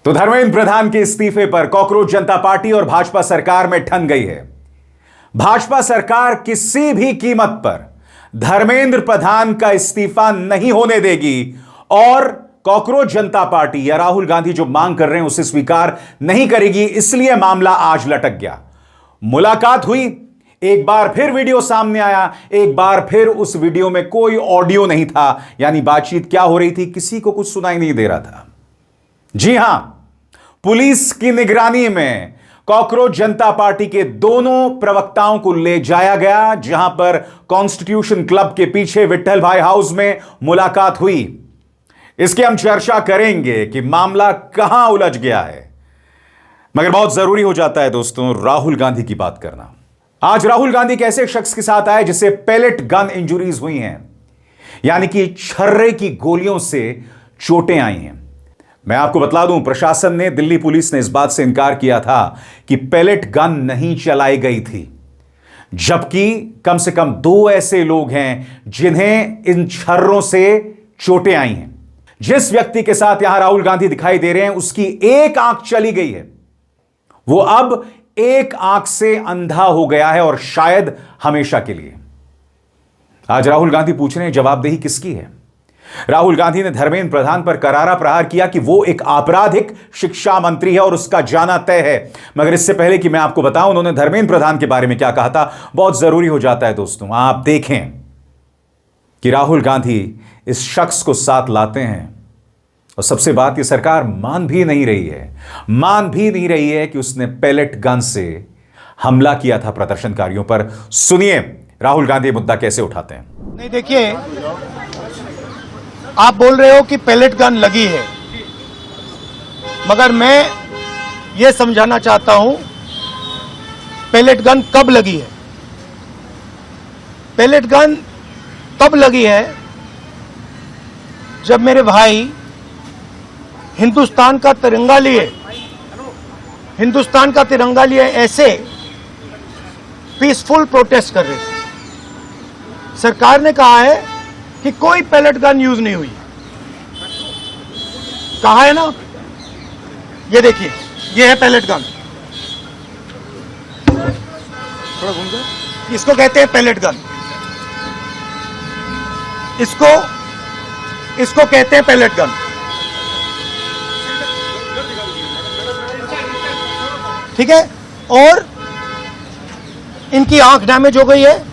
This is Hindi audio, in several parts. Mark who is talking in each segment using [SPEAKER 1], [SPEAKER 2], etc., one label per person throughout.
[SPEAKER 1] तो धर्मेंद्र प्रधान के इस्तीफे पर कॉकरोच जनता पार्टी और भाजपा सरकार में ठन गई है। भाजपा सरकार किसी भी कीमत पर धर्मेंद्र प्रधान का इस्तीफा नहीं होने देगी और कॉकरोच जनता पार्टी या राहुल गांधी जो मांग कर रहे हैं उसे स्वीकार नहीं करेगी। इसलिए मामला आज लटक गया। मुलाकात हुई, एक बार फिर वीडियो सामने आया, एक बार फिर उस वीडियो में कोई ऑडियो नहीं था, यानी बातचीत क्या हो रही थी किसी को कुछ सुनाई नहीं दे रहा था। जी हां, पुलिस की निगरानी में कॉकरोच जनता पार्टी के दोनों प्रवक्ताओं को ले जाया गया, जहां पर कॉन्स्टिट्यूशन क्लब के पीछे विट्ठल भाई हाउस में मुलाकात हुई। इसकी हम चर्चा करेंगे कि मामला कहां उलझ गया है, मगर बहुत जरूरी हो जाता है दोस्तों राहुल गांधी की बात करना। आज राहुल गांधी एक ऐसे शख्स के साथ आए जिसे पेलेट गन इंजुरीज हुई हैं, यानी कि छर्रे की गोलियों से चोटें आई हैं। मैं आपको बतला दूं, प्रशासन ने, दिल्ली पुलिस ने इस बात से इनकार किया था कि पेलेट गन नहीं चलाई गई थी, जबकि कम से कम 2 ऐसे लोग हैं जिन्हें इन छर्रों से चोटें आई हैं। जिस व्यक्ति के साथ यहां राहुल गांधी दिखाई दे रहे हैं उसकी एक आंख चली गई है, वो अब एक आंख से अंधा हो गया है और शायद हमेशा के लिए। आज राहुल गांधी पूछ रहे हैं जवाबदेही किसकी है। राहुल गांधी ने धर्मेंद्र प्रधान पर करारा प्रहार किया कि वो एक आपराधिक शिक्षा मंत्री है और उसका जाना तय है। मगर इससे पहले कि मैं आपको बताऊं उन्होंने धर्मेंद्र प्रधान के बारे में क्या कहा था, बहुत जरूरी हो जाता है दोस्तों। आप देखें कि राहुल गांधी इस शख्स को साथ लाते हैं और सबसे बात ये सरकार मान भी नहीं रही है कि उसने पेलेट गन से हमला किया था प्रदर्शनकारियों पर। सुनिए राहुल गांधी मुद्दा कैसे उठाते हैं।
[SPEAKER 2] नहीं, देखिए, आप बोल रहे हो कि पेलेट गन लगी है, मगर मैं ये समझाना चाहता हूं पेलेट गन कब लगी है। पेलेट गन तब लगी है जब मेरे भाई हिंदुस्तान का तिरंगा लिए ऐसे पीसफुल प्रोटेस्ट कर रहे थे। सरकार ने कहा है कि कोई पेलेट गन यूज नहीं हुई। कहा है ना, ये देखिए, ये है पेलेट गन। थोड़ा घूम जाए, इसको कहते हैं पेलेट गन। इसको कहते हैं पेलेट गन। ठीक है, और इनकी आंख डैमेज हो गई है,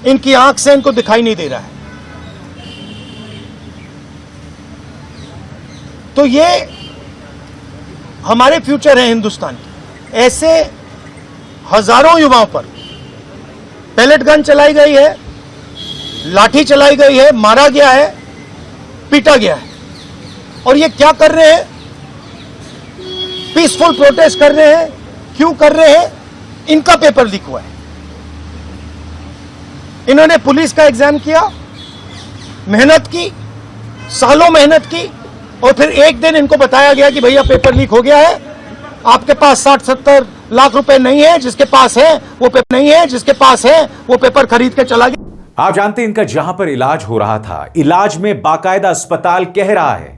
[SPEAKER 2] इनकी आंख से इनको दिखाई नहीं दे रहा है। तो ये हमारे फ्यूचर है हिंदुस्तान के। ऐसे हजारों युवाओं पर पेलेट गन चलाई गई है, लाठी चलाई गई है, मारा गया है, पीटा गया है। और ये क्या कर रहे हैं? पीसफुल प्रोटेस्ट कर रहे हैं। क्यों कर रहे हैं? इनका पेपर लीक हुआ है। इन्होंने पुलिस का एग्जाम किया, मेहनत की, सालों मेहनत की, और फिर एक दिन इनको बताया गया कि भैया पेपर लीक हो गया है, आपके पास 60-70 लाख रुपए नहीं है, जिसके पास है वो पेपर नहीं है, जिसके पास है वो पेपर खरीद के चला गया।
[SPEAKER 1] आप जानते हैं इनका जहां पर इलाज हो रहा था, इलाज में बाकायदा अस्पताल कह रहा है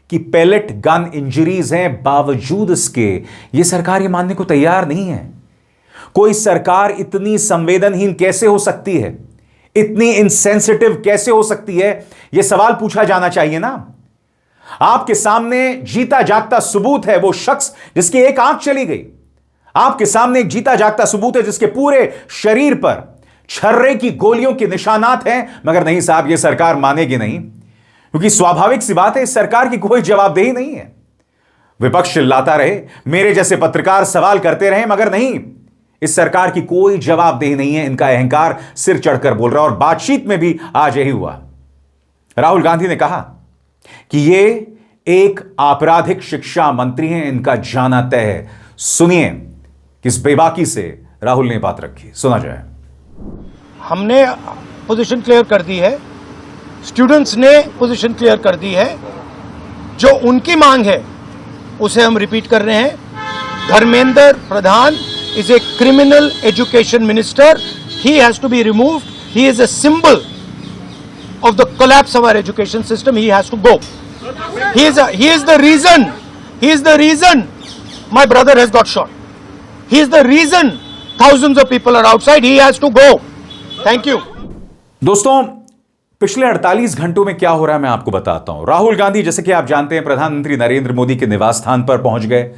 [SPEAKER 1] कि पेलेट गन इंजरीज हैं, बावजूद इसके यह सरकार ये मानने को तैयार नहीं है। कोई सरकार इतनी संवेदनहीन कैसे हो सकती है, इतनी इनसेंसिटिव कैसे हो सकती है, यह सवाल पूछा जाना चाहिए ना। आपके सामने जीता जागता सबूत है वो शख्स जिसकी एक आंख चली गई। आपके सामने एक जीता जागता सबूत है जिसके पूरे शरीर पर छर्रे की गोलियों के निशानात हैं। मगर नहीं साहब, यह सरकार मानेगी नहीं, क्योंकि स्वाभाविक सी बात है इस सरकार की कोई जवाबदेही नहीं है। विपक्ष चिल्लाता रहे, मेरे जैसे पत्रकार सवाल करते रहे, मगर नहीं, इस सरकार की कोई जवाबदेही नहीं है। इनका अहंकार सिर चढ़कर बोल रहा है। और बातचीत में भी आज यही हुआ। राहुल गांधी ने कहा कि ये एक आपराधिक शिक्षा मंत्री हैं, इनका जाना तय है। सुनिए किस बेबाकी से राहुल ने बात रखी, सुना जाए।
[SPEAKER 2] हमने पोजीशन क्लियर कर दी है, स्टूडेंट्स ने पोजीशन क्लियर कर दी है। जो उनकी मांग है उसे हम रिपीट कर रहे हैं। Dharmendra Pradhan is a criminal education minister. He has to be removed. He is a symbol of the collapse of our education system, he has to go. He is the reason my brother has got shot. He is the reason thousands of people are outside. He has to go. Thank you.
[SPEAKER 1] दोस्तों, पिछले 48 घंटों में क्या हो रहा है मैं आपको बताता हूं। राहुल गांधी, जैसे कि आप जानते हैं, प्रधानमंत्री नरेंद्र मोदी के निवास स्थान पर पहुंच गए,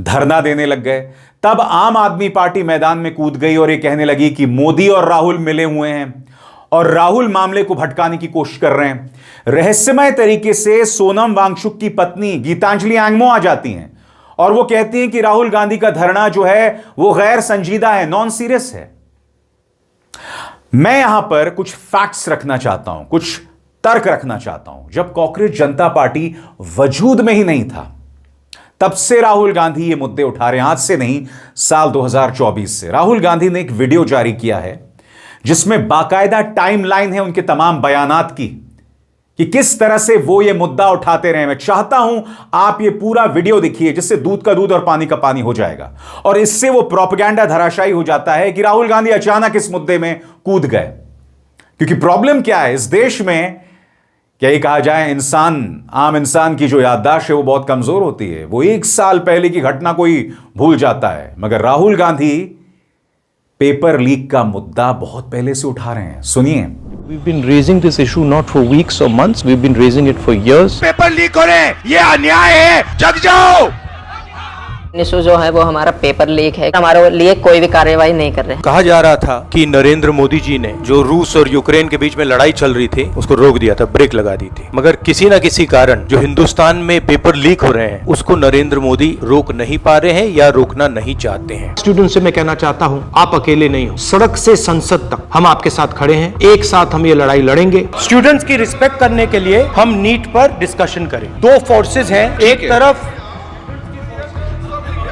[SPEAKER 1] धरना देने लग गए। तब आम आदमी पार्टी मैदान में कूद गई और यह कहने लगी कि मोदी और राहुल मिले हुए हैं और राहुल मामले को भटकाने की कोशिश कर रहे हैं। रहस्यमय तरीके से सोनम वांगचुक की पत्नी गीतांजलि एंगमो आ जाती हैं और वो कहती हैं कि राहुल गांधी का धरना जो है वो गैर संजीदा है, नॉन सीरियस है। मैं यहां पर कुछ फैक्ट्स रखना चाहता हूं, कुछ तर्क रखना चाहता हूं। जब कांग्रेस जनता पार्टी वजूद में ही नहीं था, तब से राहुल गांधी ये मुद्दे उठा रहे हैं। आज से नहीं, साल 2024 से राहुल गांधी ने एक वीडियो जारी किया है जिसमें बाकायदा टाइमलाइन है उनके तमाम बयानात की, कि किस तरह से वो ये मुद्दा उठाते रहे। मैं चाहता हूं आप ये पूरा वीडियो देखिए, जिससे दूध का दूध और पानी का पानी हो जाएगा और इससे वो प्रोपेगेंडा धराशायी हो जाता है कि राहुल गांधी अचानक इस मुद्दे में कूद गए। क्योंकि प्रॉब्लम क्या है इस देश में, क्या ये कहा जाए, आम इंसान की जो याददाश्त है वो बहुत कमजोर होती है। वो 1 साल पहले की घटना कोई भूल जाता है, मगर राहुल गांधी पेपर लीक का मुद्दा बहुत पहले से उठा रहे हैं। सुनिए।
[SPEAKER 3] We've been raising this issue not for weeks or months, we've been raising it for years.
[SPEAKER 2] Paper leak हो रहे हैं, ये अन्याय है, जग जाओ।
[SPEAKER 4] इशू जो है वो हमारा पेपर लीक है, हमारे लिए कोई भी कार्यवाही नहीं कर रहे।
[SPEAKER 3] कहा जा रहा था कि नरेंद्र मोदी जी ने जो रूस और यूक्रेन के बीच में लड़ाई चल रही थी उसको रोक दिया था, ब्रेक लगा दी थी। मगर किसी न किसी कारण जो हिंदुस्तान में पेपर लीक हो रहे हैं उसको नरेंद्र मोदी रोक नहीं पा रहे हैं या रोकना नहीं चाहते हैं।
[SPEAKER 5] स्टूडेंट से मैं कहना चाहता हूं, आप अकेले नहीं हो। सड़क से संसद तक हम आपके साथ खड़े हैं, एक साथ हम ये लड़ाई लड़ेंगे। स्टूडेंट्स की रिस्पेक्ट करने के लिए हम नीट पर डिस्कशन करें। 2 फोर्सेस हैं, एक तरफ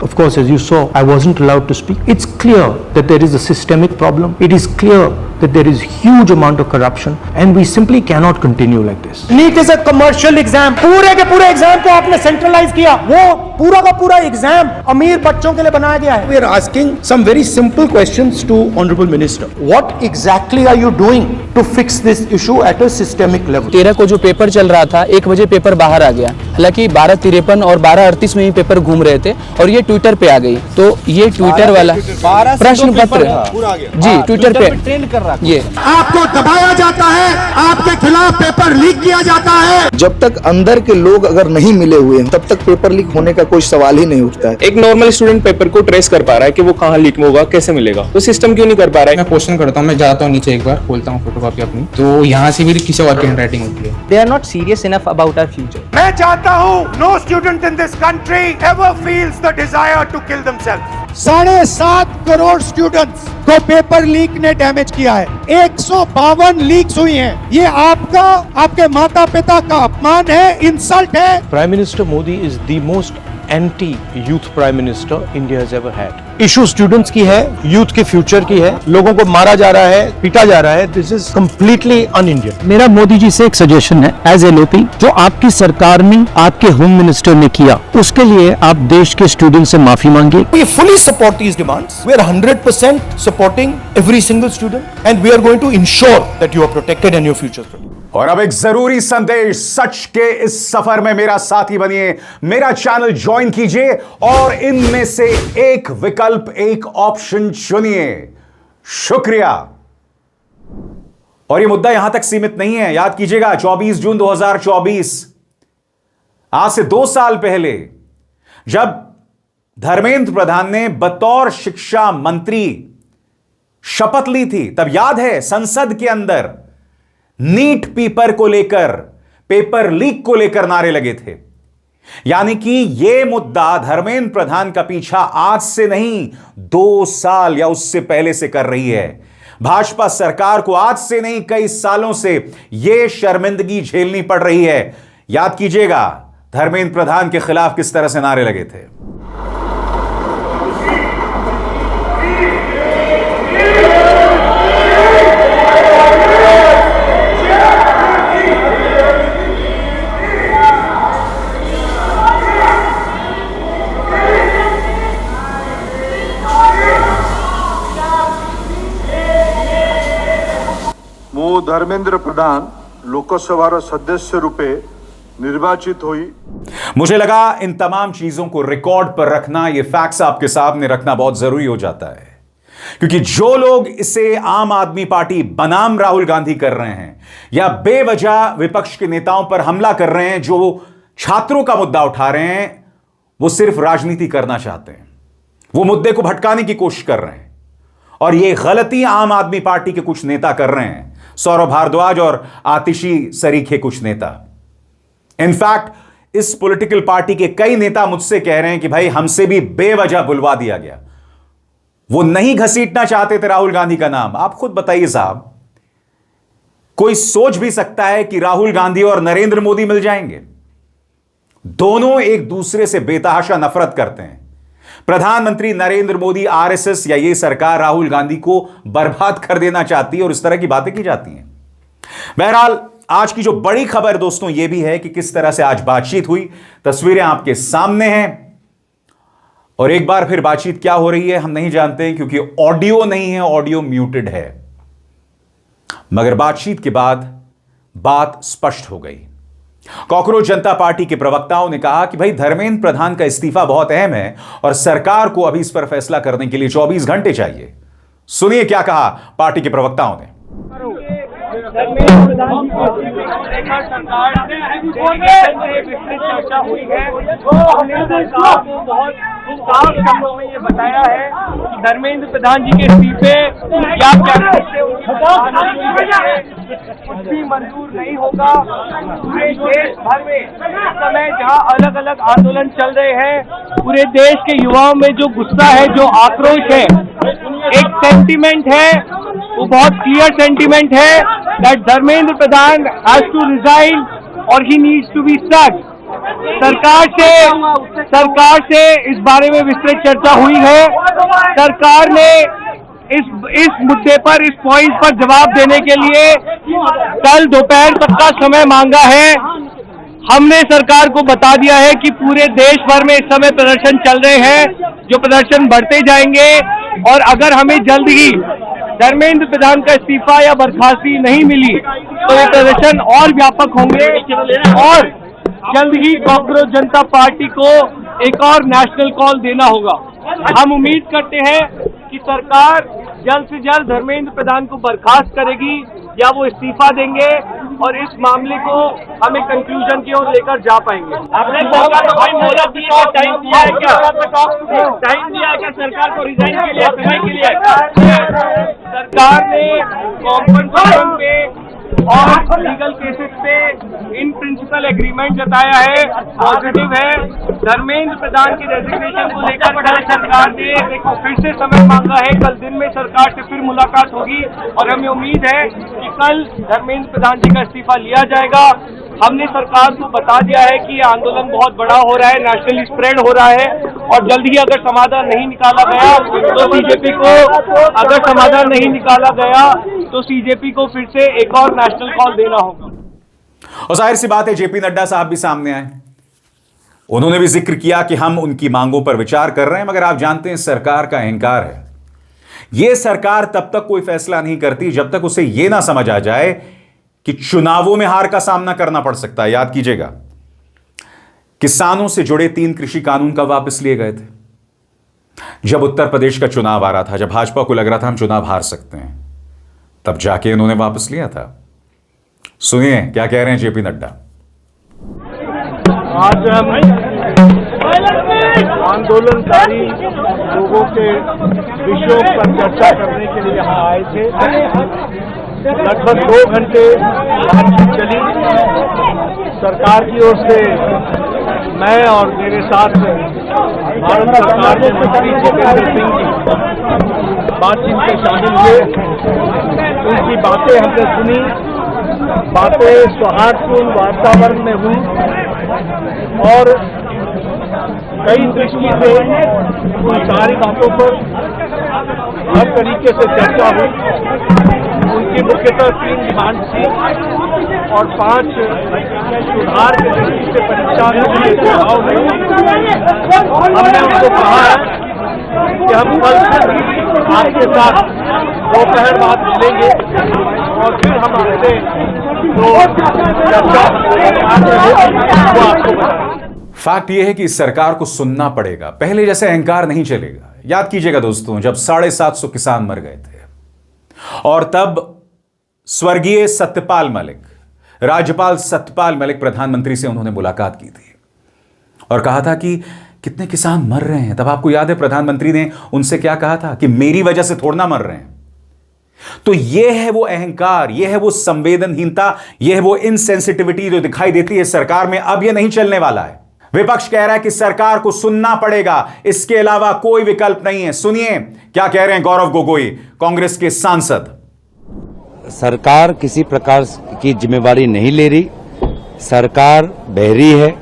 [SPEAKER 5] Of course, as you saw, I wasn't allowed to speak. It's clear that there is a systemic problem. It is clear that there is huge amount of corruption and we simply cannot continue like this. NEET is a commercial exam. पूरे के पूरे एग्जाम को आपने सेंट्रलाइज किया। वो पूरा का पूरा एग्जाम अमीर बच्चों के लिए बनाया गया है। We are asking some very simple questions to Honorable Minister. What exactly are you doing to fix this issue at a systemic level?
[SPEAKER 6] 13 को जो पेपर चल रहा था, 1 बजे पेपर बाहर आ गया। हालांकि 12:53 और 12:38 में ही पेपर घूम रहे थे और ये ट्विटर पे आ गई। तो ये ट्विटर वाला प्रश्न पत्र जी ट्विटर पे ट्रेंड कर रहा है। ये
[SPEAKER 2] आपको दबाया जाता है, आपके खिलाफ पेपर लीक किया जाता है।
[SPEAKER 7] जब तक अंदर के लोग अगर नहीं मिले हुए हैं तब तक पेपर लीक होने का कोई सवाल ही नहीं उठता है।
[SPEAKER 8] एक नॉर्मल स्टूडेंट पेपर को ट्रेस कर पा रहा है कि वो कहाँ लीक होगा, कैसे मिलेगा, तो सिस्टम क्यों नहीं कर पा रहा है।
[SPEAKER 9] मैं क्वेश्चन करता हूँ, मैं जाता हूँ नीचे, एक बार खोलता हूँ फोटोकॉपी अपनी, तो यहाँ से भी किसी और की हैंडराइटिंग होती है।
[SPEAKER 6] They are not serious enough about our future.
[SPEAKER 2] मैं चाहता हूँ no student in this country ever feels the desire to kill themselves. 7.5 crore students को पेपर लीक ने डैमेज किया है। 152 लीक्स हुई हैं। ये आपका, आपके माता पिता का अपमान है, इंसल्ट है।
[SPEAKER 3] Prime Minister Modi is the most anti-youth Prime Minister India has ever had.
[SPEAKER 5] Issue students की है, यूथ के फ्यूचर की है। लोगों को मारा जा रहा है, पीटा जा रहा है। This is completely an Indian.
[SPEAKER 6] मेरा मोदी जी से एक सजेशन है, एज एलओपी, जो आपकी सरकार ने आपके होम मिनिस्टर ने किया, उसके लिए आप देश के स्टूडेंट से माफी मांगिए।
[SPEAKER 5] We fully support these demands. We are 100% supporting every single student and we are going to ensure that you are protected and your future is protected.
[SPEAKER 1] और अब एक जरूरी संदेश, सच के इस सफर में मेरा साथी बनिए, मेरा चैनल ज्वाइन कीजिए और इनमें से एक विकल्प, एक ऑप्शन चुनिए। शुक्रिया। और ये मुद्दा यहां तक सीमित नहीं है, याद कीजिएगा 24 जून 2024, आज से 2 साल पहले, जब धर्मेंद्र प्रधान ने बतौर शिक्षा मंत्री शपथ ली थी, तब याद है संसद के अंदर नीट पेपर को लेकर, पेपर लीक को लेकर नारे लगे थे। यानी कि यह मुद्दा धर्मेंद्र प्रधान का पीछा आज से नहीं 2 साल या उससे पहले से कर रही है। भाजपा सरकार को आज से नहीं कई सालों से यह शर्मिंदगी झेलनी पड़ रही है। याद कीजिएगा धर्मेंद्र प्रधान के खिलाफ किस तरह से नारे लगे थे।
[SPEAKER 10] धर्मेंद्र प्रधान लोकसभा सदस्य रूपे निर्वाचित हुई।
[SPEAKER 1] मुझे लगा इन तमाम चीजों को रिकॉर्ड पर रखना, ये फैक्ट्स आपके सामने रखना बहुत जरूरी हो जाता है, क्योंकि जो लोग इसे आम आदमी पार्टी बनाम राहुल गांधी कर रहे हैं या बेवजह विपक्ष के नेताओं पर हमला कर रहे हैं, जो छात्रों का मुद्दा उठा रहे हैं, वो सिर्फ राजनीति करना चाहते हैं, वो मुद्दे को भटकाने की कोशिश कर रहे हैं। और ये गलती आम आदमी पार्टी के कुछ नेता कर रहे हैं, सौरभ भारद्वाज और आतिशी सरीखे कुछ नेता। इनफैक्ट इस पॉलिटिकल पार्टी के कई नेता मुझसे कह रहे हैं कि भाई हमसे भी बेवजह बुलवा दिया गया, वो नहीं घसीटना चाहते थे राहुल गांधी का नाम। आप खुद बताइए साहब, कोई सोच भी सकता है कि राहुल गांधी और नरेंद्र मोदी मिल जाएंगे? दोनों एक दूसरे से बेतहाशा नफरत करते हैं। प्रधानमंत्री नरेंद्र मोदी आरएसएस या ये सरकार राहुल गांधी को बर्बाद कर देना चाहती है और इस तरह की बातें की जाती हैं। बहरहाल आज की जो बड़ी खबर दोस्तों यह भी है कि किस तरह से आज बातचीत हुई। तस्वीरें आपके सामने हैं और एक बार फिर बातचीत क्या हो रही है हम नहीं जानते हैं, क्योंकि ऑडियो नहीं है, ऑडियो म्यूटेड है। मगर बातचीत के बाद बात स्पष्ट हो गई। कॉकरोच जनता पार्टी के प्रवक्ताओं ने कहा कि भाई धर्मेंद्र प्रधान का इस्तीफा बहुत अहम है और सरकार को अभी इस पर फैसला करने के लिए 24 घंटे चाहिए। सुनिए क्या कहा पार्टी के प्रवक्ताओं ने।
[SPEAKER 2] चर्चा हुई है, हमने सरकार को बहुत साफ शब्दों में ये बताया है कि धर्मेंद्र प्रधान जी के इस्तीफे या कैबिनेट से कुछ भी मंजूर नहीं होगा। पूरे देश भर में इस समय जहाँ अलग अलग आंदोलन चल रहे हैं, पूरे देश के युवाओं में जो गुस्सा है, जो आक्रोश है, एक सेंटीमेंट है, वो बहुत क्लियर सेंटीमेंट है that Dharmendra Pradhan has to resign और he needs to be sacked. सरकार से इस बारे में विस्तृत चर्चा हुई है। सरकार ने इस मुद्दे पर, इस पॉइंट पर जवाब देने के लिए कल दोपहर तक का समय मांगा है। हमने सरकार को बता दिया है कि पूरे देश भर में इस समय प्रदर्शन चल रहे हैं, जो प्रदर्शन बढ़ते जाएंगे और अगर हमें जल्द ही धर्मेंद्र प्रधान का इस्तीफा या बर्खास्ती नहीं मिली तो ये प्रदर्शन और व्यापक होंगे और जल्द ही कॉकरोच जनता पार्टी को एक और नेशनल कॉल देना होगा। हम उम्मीद करते हैं कि सरकार जल्द से जल्द धर्मेंद्र प्रधान को बर्खास्त करेगी या वो इस्तीफा देंगे और इस मामले को हमें कंक्लूजन की ओर लेकर जा पाएंगे। आपने सरकार को मोहलत दी है, टाइम दिया है क्या? टाइम दिया है क्या सरकार को रिजाइन के लिए, समय के लिए? सरकार ने कॉम्पनसेशन पे और लीगल केसेस पे इन प्रिंसिपल एग्रीमेंट जताया है, पॉजिटिव है। धर्मेंद्र प्रधान की रेजिग्नेशन को लेकर कल सरकार ने फिर से समय मांगा है। कल दिन में सरकार से फिर मुलाकात होगी और हमें उम्मीद है कि कल धर्मेंद्र प्रधान जी का इस्तीफा लिया जाएगा। हमने सरकार को बता दिया है कि ये आंदोलन बहुत बड़ा हो रहा है, नेशनली स्प्रेड हो रहा है और जल्द ही अगर समाधान नहीं निकाला गया तो बीजेपी को, अगर समाधान नहीं निकाला गया तो सीजेपी को फिर से एक और नेशनल कॉल देना होगा।
[SPEAKER 1] और जाहिर सी बात है जेपी नड्डा साहब भी सामने आए, उन्होंने भी जिक्र किया कि हम उनकी मांगों पर विचार कर रहे हैं। मगर आप जानते हैं सरकार का अहंकार है, यह सरकार तब तक कोई फैसला नहीं करती जब तक उसे यह ना समझ आ जाए कि चुनावों में हार का सामना करना पड़ सकता है। याद कीजिएगा, किसानों से जुड़े 3 कृषि कानून कब वापस लिए गए थे? जब उत्तर प्रदेश का चुनाव आ रहा था, जब भाजपा को लग रहा था हम चुनाव हार सकते हैं, तब जाके इन्होंने वापस लिया था। सुनिए क्या कह रहे हैं जेपी नड्डा।
[SPEAKER 2] आज हम आंदोलनकारी लोगों के विषयों पर चर्चा करने के लिए यहाँ आए थे। लगभग 2 घंटे बातचीत चली। सरकार की ओर से मैं और मेरे साथ भारत सरकार के मंत्री जितेंद्र सिंह जी बातचीत में शामिल हुए। उनकी बातें हमने सुनी, बातें सौहार्दपूर्ण वातावरण में हुई और कई दृष्टि से उन सारी बातों पर हर तरीके से चर्चा हुई। उनकी मुख्यतः 3 डिमांड थी और 5 सुधार के दृष्टि से परीक्षा में उनके सुझाव हुए। हमने उनको कहा है कि हम कल आपके साथ दोपहर बाद मिलेंगे और फिर हम आपसे
[SPEAKER 1] फैक्ट यह है कि इस सरकार को सुनना पड़ेगा, पहले जैसे अहंकार नहीं चलेगा। याद कीजिएगा दोस्तों, जब 750 किसान मर गए थे और तब स्वर्गीय सत्यपाल मलिक, राज्यपाल सत्यपाल मलिक प्रधानमंत्री से उन्होंने मुलाकात की थी और कहा था कि कितने किसान मर रहे हैं। तब आपको याद है प्रधानमंत्री ने उनसे क्या कहा था कि मेरी वजह से थोड़ा ना मर रहे हैं। तो यह है वो अहंकार, यह है वो संवेदनहीनता, यह है वो इनसेंसिटिविटी जो दिखाई देती है सरकार में। अब यह नहीं चलने वाला है। विपक्ष कह रहा है कि सरकार को सुनना पड़ेगा, इसके अलावा कोई विकल्प नहीं है। सुनिए क्या कह रहे हैं गौरव गोगोई, कांग्रेस के सांसद।
[SPEAKER 11] सरकार किसी प्रकार की जिम्मेवारी नहीं ले रही, सरकार बहरी है,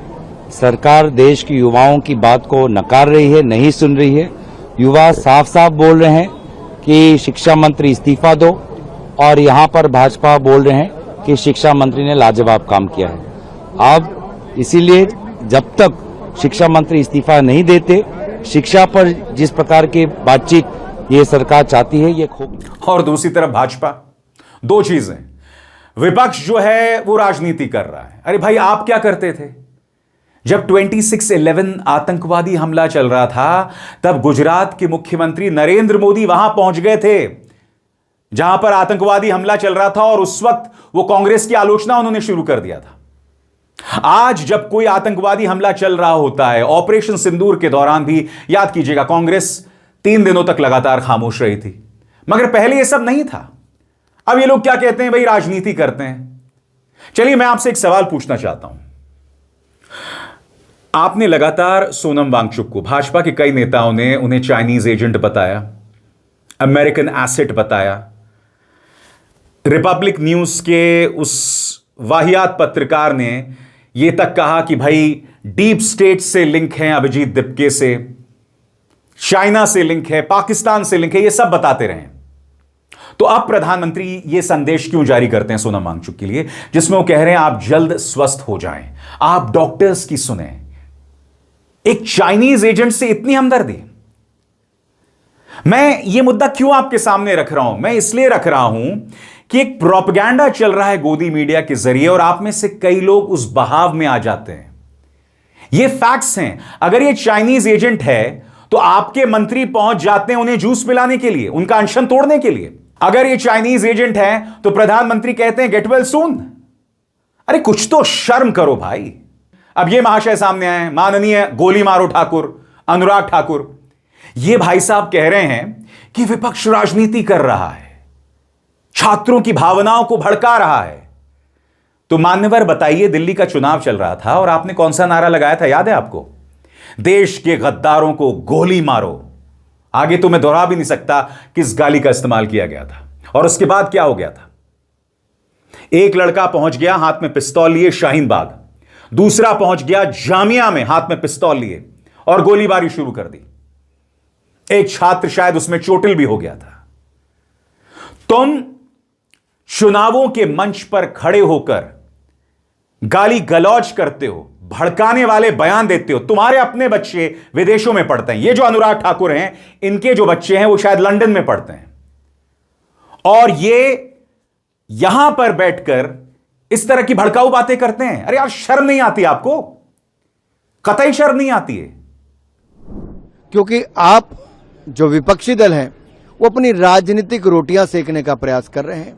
[SPEAKER 11] सरकार देश के युवाओं की बात को नकार रही है, नहीं सुन रही है। युवा साफ साफ बोल रहे हैं कि शिक्षा मंत्री इस्तीफा दो, और यहां पर भाजपा बोल रहे हैं कि शिक्षा मंत्री ने लाजवाब काम किया है। अब इसीलिए जब तक शिक्षा मंत्री इस्तीफा नहीं देते, शिक्षा पर जिस प्रकार की बातचीत ये सरकार चाहती है ये
[SPEAKER 1] और दूसरी तरफ भाजपा। दो चीजें, विपक्ष जो है वो राजनीति कर रहा है। अरे भाई आप क्या करते थे जब 26/11 आतंकवादी हमला चल रहा था? तब गुजरात के मुख्यमंत्री नरेंद्र मोदी वहां पहुंच गए थे जहां पर आतंकवादी हमला चल रहा था, और उस वक्त वो कांग्रेस की आलोचना उन्होंने शुरू कर दिया था। आज जब कोई आतंकवादी हमला चल रहा होता है, ऑपरेशन सिंदूर के दौरान भी याद कीजिएगा कांग्रेस 3 दिनों तक लगातार खामोश रही थी। मगर पहले यह सब नहीं था। अब ये लोग क्या कहते हैं, भाई राजनीति करते हैं। चलिए मैं आपसे एक सवाल पूछना चाहता हूं। आपने लगातार सोनम वांगचुक को, भाजपा के कई नेताओं ने उन्हें चाइनीज एजेंट बताया, अमेरिकन एसेट बताया। रिपब्लिक न्यूज के उस वाहियात पत्रकार ने यह तक कहा कि भाई डीप स्टेट से लिंक है, अभिजीत दिपके से, चाइना से लिंक है, पाकिस्तान से लिंक है, यह सब बताते रहे। तो अब प्रधानमंत्री यह संदेश क्यों जारी करते हैं सोनम वांगचुक के लिए, जिसमें वो कह रहे हैं आप जल्द स्वस्थ हो जाएं, आप डॉक्टर्स की सुने। एक चाइनीज एजेंट से इतनी हमदर्दी। मैं यह मुद्दा क्यों आपके सामने रख रहा हूं? मैं इसलिए रख रहा हूं कि एक प्रोपेगेंडा चल रहा है गोदी मीडिया के जरिए, और आप में से कई लोग उस बहाव में आ जाते हैं। ये फैक्ट्स हैं। अगर ये चाइनीज एजेंट है तो आपके मंत्री पहुंच जाते हैं उन्हें जूस पिलाने के लिए, उनका अनशन तोड़ने के लिए। अगर ये चाइनीज एजेंट है तो प्रधानमंत्री कहते हैं गेट वेल सून। अरे कुछ तो शर्म करो भाई। अब ये महाशय सामने आए, माननीय गोली मारो ठाकुर, अनुराग ठाकुर, ये भाई साहब कह रहे हैं कि विपक्ष राजनीति कर रहा है, छात्रों की भावनाओं को भड़का रहा है। तो मान्यवर बताइए, दिल्ली का चुनाव चल रहा था और आपने कौन सा नारा लगाया था, याद है आपको? देश के गद्दारों को गोली मारो। आगे तो मैं दोहरा भी नहीं सकता किस गाली का इस्तेमाल किया गया था। और उसके बाद क्या हो गया था? एक लड़का पहुंच गया हाथ में पिस्तौल लिए शाहीन बाग, दूसरा पहुंच गया जामिया में हाथ में पिस्तौल लिए और गोलीबारी शुरू कर दी। एक छात्र शायद उसमें चोटिल भी हो गया था। तुम चुनावों के मंच पर खड़े होकर गाली गलौज करते हो, भड़काने वाले बयान देते हो। तुम्हारे अपने बच्चे विदेशों में पढ़ते हैं। ये जो अनुराग ठाकुर हैं, इनके जो बच्चे हैं वो शायद लंदन में पढ़ते हैं, और ये यहां पर बैठकर इस तरह की भड़काऊ बातें करते हैं। अरे यार शर्म नहीं आती आपको? कतई शर्म नहीं आती है।
[SPEAKER 2] क्योंकि आप जो विपक्षी दल हैं वो अपनी राजनीतिक रोटियां सेकने का प्रयास कर रहे हैं,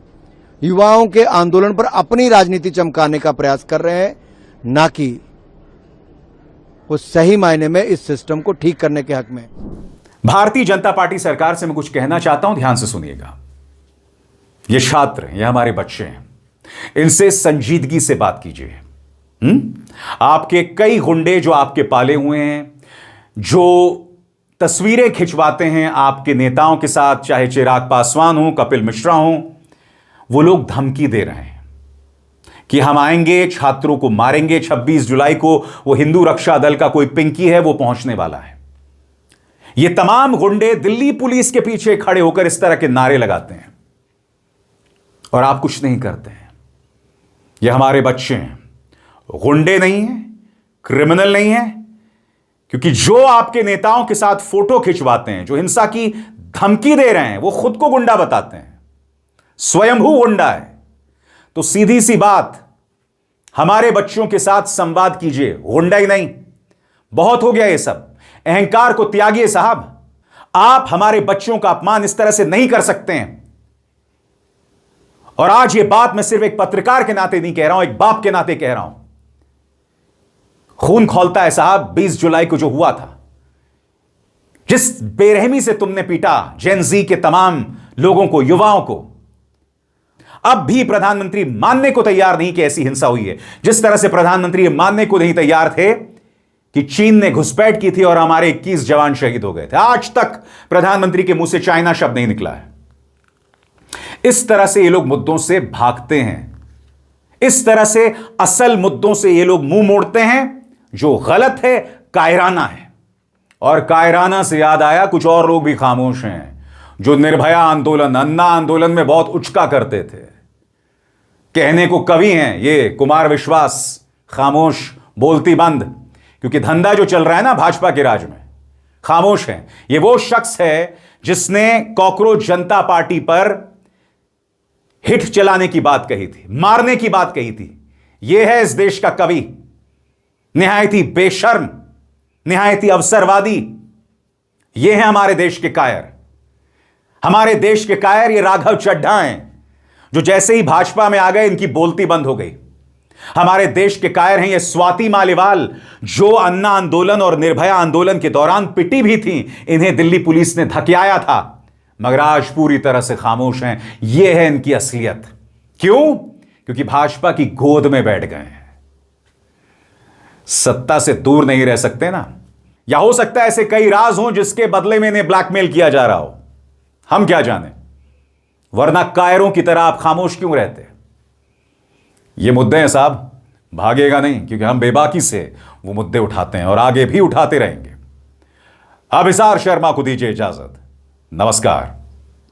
[SPEAKER 2] युवाओं के आंदोलन पर अपनी राजनीति चमकाने का प्रयास कर रहे हैं, ना कि वो सही मायने में इस सिस्टम को ठीक करने के हक में।
[SPEAKER 1] भारतीय जनता पार्टी सरकार से मैं कुछ कहना चाहता हूं, ध्यान से सुनिएगा। ये छात्र हैं, ये हमारे बच्चे हैं, इनसे संजीदगी से बात कीजिए। आपके कई गुंडे जो आपके पाले हुए हैं, जो तस्वीरें खिंचवाते हैं आपके नेताओं के साथ, चाहे चिराग पासवान हो, कपिल मिश्रा हो, वो लोग धमकी दे रहे हैं कि हम आएंगे, छात्रों को मारेंगे। 26 जुलाई को वो हिंदू रक्षा दल का कोई पिंकी है, वो पहुंचने वाला है। ये तमाम गुंडे दिल्ली पुलिस के पीछे खड़े होकर इस तरह के नारे लगाते हैं और आप कुछ नहीं करते हैं। ये हमारे बच्चे हैं, गुंडे नहीं हैं, क्रिमिनल नहीं हैं, क्योंकि जो आपके नेताओं के साथ फोटो खिंचवाते हैं, जो हिंसा की धमकी दे रहे हैं, वो खुद को गुंडा बताते हैं, स्वयंभू गुंडा है। तो सीधी सी बात, हमारे बच्चों के साथ संवाद कीजिए, गुंडाई नहीं। बहुत हो गया ये सब, अहंकार को त्यागिए साहब। आप हमारे बच्चों का अपमान इस तरह से नहीं कर सकते हैं। और आज ये बात मैं सिर्फ एक पत्रकार के नाते नहीं कह रहा हूं, एक बाप के नाते कह रहा हूं। खून खौलता है साहब 20 जुलाई को जो हुआ था, जिस बेरहमी से तुमने पीटा जेन जी के तमाम लोगों को, युवाओं को। अब भी प्रधानमंत्री मानने को तैयार नहीं कि ऐसी हिंसा हुई है। जिस तरह से प्रधानमंत्री ये मानने को नहीं तैयार थे कि चीन ने घुसपैठ की थी और हमारे 21 जवान शहीद हो गए थे, आज तक प्रधानमंत्री के मुंह से चाइना शब्द नहीं निकला है। इस तरह से ये लोग मुद्दों से भागते हैं, इस तरह से असल मुद्दों से ये लोग मुंह मोड़ते हैं, जो गलत है, कायराना है। और कायराना से याद आया, कुछ और लोग भी खामोश हैं जो निर्भया आंदोलन, अन्ना आंदोलन में बहुत उचका करते थे। कहने को कवि हैं ये कुमार विश्वास, खामोश, बोलती बंद, क्योंकि धंधा जो चल रहा है ना भाजपा के राज में, खामोश है। ये वो शख्स है जिसने कॉकरोच जनता पार्टी पर हिट चलाने की बात कही थी, मारने की बात कही थी। यह है इस देश का कवि, निहायत ही बेशर्म, निहायत ही अवसरवादी। यह है हमारे देश के कायर। हमारे देश के कायर ये राघव चड्ढा हैं, जो जैसे ही भाजपा में आ गए इनकी बोलती बंद हो गई। हमारे देश के कायर हैं ये स्वाति मालिवाल, जो अन्ना आंदोलन और निर्भया आंदोलन के दौरान पिटी भी थी, इन्हें दिल्ली पुलिस ने धकियाया था, मगर आज पूरी तरह से खामोश हैं। यह है इनकी असलियत। क्यों? क्योंकि भाजपा की गोद में बैठ गए हैं, सत्ता से दूर नहीं रह सकते ना। या हो सकता है ऐसे कई राज हों जिसके बदले में इन्हें ब्लैकमेल किया जा रहा हो, हम क्या जाने। वरना कायरों की तरह आप खामोश क्यों रहते? ये मुद्दे हैं साहब, भागेगा नहीं, क्योंकि हम बेबाकी से वो मुद्दे उठाते हैं और आगे भी उठाते रहेंगे। अब अभिसार शर्मा को दीजिए इजाजत। नमस्कार।